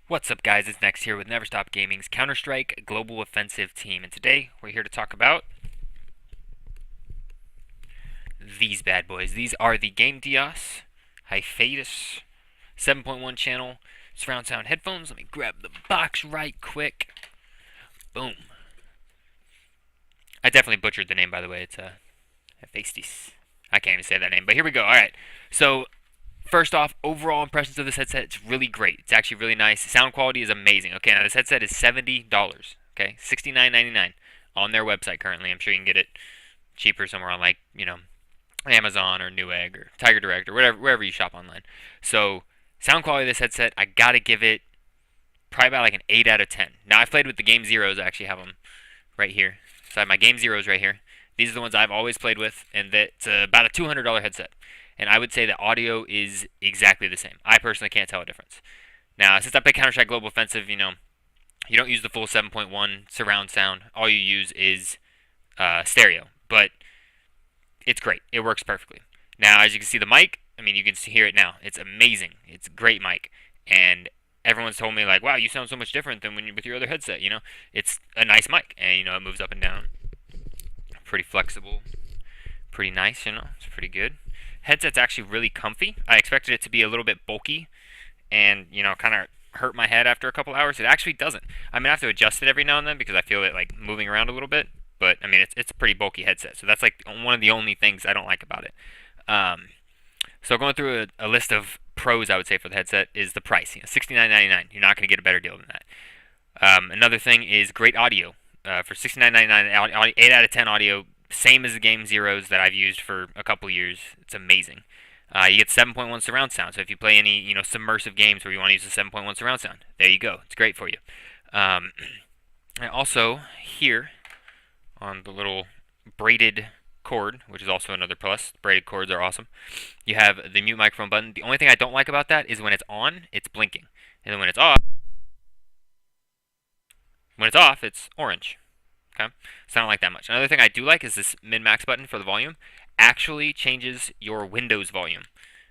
What's up, guys? It's Next here with Never Stop Gaming's Counter-Strike Global Offensive Team, and today we're here to talk about these bad boys. These are the Gamdias Hephaestus 7.1 channel surround sound headphones. Let me grab the box right quick. Boom. I definitely butchered the name, by the way. It's Hephaestus. I can't even say that name, but here we go. All right. So first off, overall impressions of this headset, it's really great. It's actually really nice. Sound quality is amazing. Okay, now this headset is $70. Okay, $69.99 on their website currently. I'm sure you can get it cheaper somewhere on Amazon or Newegg or Tiger Direct or wherever you shop online. So sound quality of this headset, I gotta give it probably about like an 8 out of 10. Now I've played with the Game Zeros. I actually have them right here. So I have my Game Zeros right here. These are the ones I've always played with, and that's about a $200 headset. And I would say the audio is exactly the same. I personally can't tell a difference. Now, since I play Counter-Strike Global Offensive, you don't use the full 7.1 surround sound. All you use is stereo. But it's great. It works perfectly. Now, as you can see the mic, you can hear it now. It's amazing. It's a great mic. And everyone's told me, like, wow, you sound so much different than when you're with your other headset, It's a nice mic, and, it moves up and down. Pretty flexible. Pretty nice, It's pretty good. Headset's actually really comfy. I expected it to be a little bit bulky and, kind of hurt my head after a couple hours. It actually doesn't. I have to adjust it every now and then because I feel it, like, moving around a little bit. But, it's a pretty bulky headset. So that's, like, one of the only things I don't like about it. So going through a list of pros, I would say, for the headset is the price. $69.99. You're not going to get a better deal than that. Another thing is great audio. For $69.99, 8 out of 10 audio, same as the Game Zeros that I've used for a couple years. It's amazing. You get 7.1 surround sound, so if you play any submersive games where you want to use the 7.1 surround sound, there you go. It's great for you. And also here on the little braided cord, which is also another plus. Braided cords are awesome. You have the mute microphone button. The only thing I don't like about that is when it's on, it's blinking, and then when it's off, it's orange. Okay, so I don't like that much. Another thing I do like is this min-max button for the volume actually changes your Windows volume,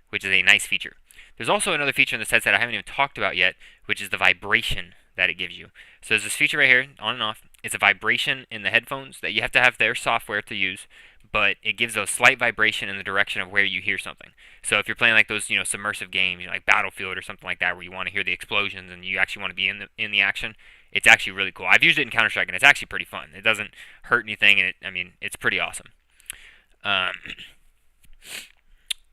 which is a nice feature. There's also another feature in this headset I haven't even talked about yet, which is the vibration that it gives you. So there's this feature right here, on and off. It's a vibration in the headphones that you have to have their software to use, but it gives a slight vibration in the direction of where you hear something. So if you're playing like those, submersive games, like Battlefield or something like that, where you want to hear the explosions and you actually want to be in the action, it's actually really cool. I've used it in Counter-Strike, and it's actually pretty fun. It doesn't hurt anything, and it's pretty awesome. Um,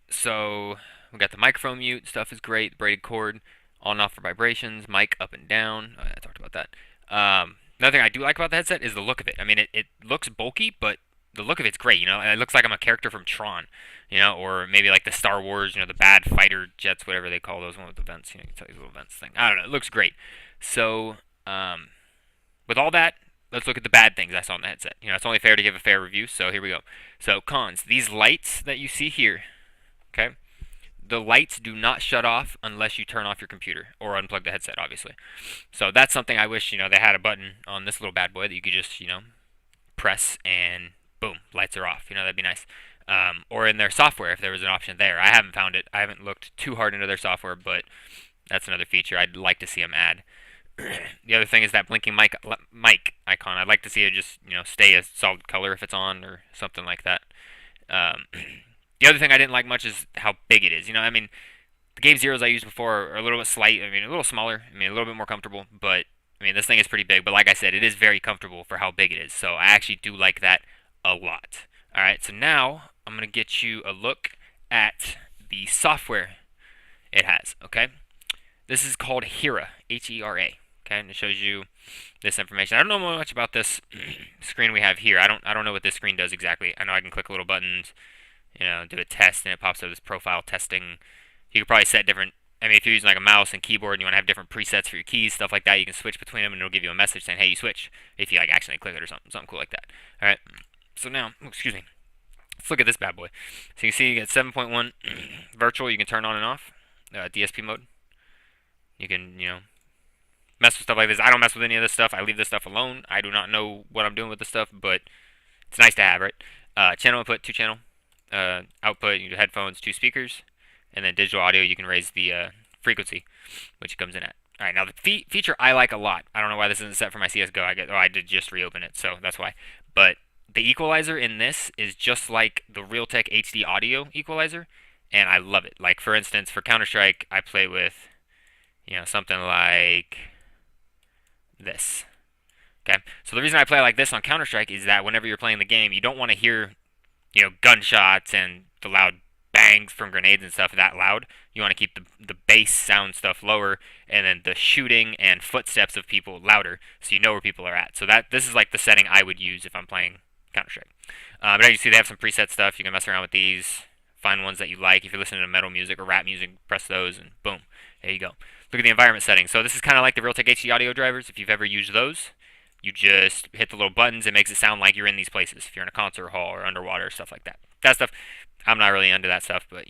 so we got the microphone mute. Stuff is great. The braided cord, on and off for vibrations. Mic up and down. I talked about that. Another thing I do like about the headset is the look of it. It looks bulky, but the look of it's great. It looks like I'm a character from TRON, or maybe like the Star Wars, the bad fighter jets, whatever they call those one with the vents. You can tell these little vents thing. I don't know. It looks great. So, with all that, let's look at the bad things I saw in the headset. It's only fair to give a fair review, so here we go. So, cons. These lights that you see here, okay? The lights do not shut off unless you turn off your computer or unplug the headset, obviously. So that's something I wish, they had a button on this little bad boy that you could just, press and boom, lights are off. That'd be nice. Or in their software, if there was an option there. I haven't found it. I haven't looked too hard into their software, but that's another feature I'd like to see them add. The other thing is that blinking mic icon. I'd like to see it just stay a solid color if it's on or something like that. The other thing I didn't like much is how big it is. The Game Zeros I used before are a little bit slight. A little smaller. A little bit more comfortable. But this thing is pretty big. But like I said, it is very comfortable for how big it is. So I actually do like that a lot. All right. So now I'm gonna get you a look at the software it has. Okay. This is called HERA. HERA. Okay, and it shows you this information. I don't know much about this screen we have here. I don't know what this screen does exactly. I know I can click little buttons, do a test, and it pops up this profile testing. You could probably set different. If you're using like a mouse and keyboard, and you want to have different presets for your keys, stuff like that. You can switch between them, and it'll give you a message saying, "Hey, you switch." If you like accidentally click it or something cool like that. All right. So now, excuse me. Let's look at this bad boy. So you can see you get 7.1 virtual. You can turn on and off DSP mode. You can mess with stuff like this. I don't mess with any of this stuff. I leave this stuff alone. I do not know what I'm doing with this stuff, but it's nice to have, right? Channel input, 2 channel. Output, you do headphones, 2 speakers. And then digital audio, you can raise the frequency, which it comes in at. All right, now the feature I like a lot. I don't know why this isn't set for my CS:GO. I did just reopen it, so that's why. But the equalizer in this is just like the Realtek HD audio equalizer, and I love it. Like for instance, for Counter Strike, I play with something like this. Okay, so the reason I play like this on Counter Strike is that whenever you're playing the game, you don't want to hear gunshots and the loud bangs from grenades and stuff that loud. You want to keep the bass sound stuff lower, and then the shooting and footsteps of people louder, so you know where people are at. So this is like the setting I would use if I'm playing Counter Strike. But as you see, they have some preset stuff. You can mess around with these, find ones that you like. If you're listening to metal music or rap music, press those, and boom, there you go. Look at the environment settings. So this is kind of like the Realtek HD audio drivers. If you've ever used those, you just hit the little buttons. It makes it sound like you're in these places. If you're in a concert hall or underwater, stuff like that. That stuff, I'm not really into that stuff, but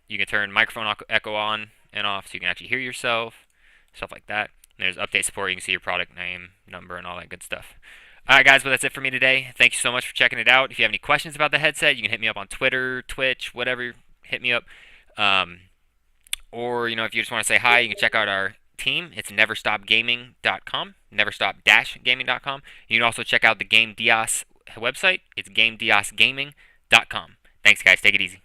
you can turn microphone echo on and off so you can actually hear yourself, stuff like that. And there's update support. You can see your product name, number, and all that good stuff. All right, guys, well, that's it for me today. Thank you so much for checking it out. If you have any questions about the headset, you can hit me up on Twitter, Twitch, whatever. Hit me up. Or, if you just want to say hi, you can check out our team. It's neverstopgaming.com, neverstop-gaming.com. You can also check out the Gamdias website. It's gamdiasgaming.com. Thanks, guys. Take it easy.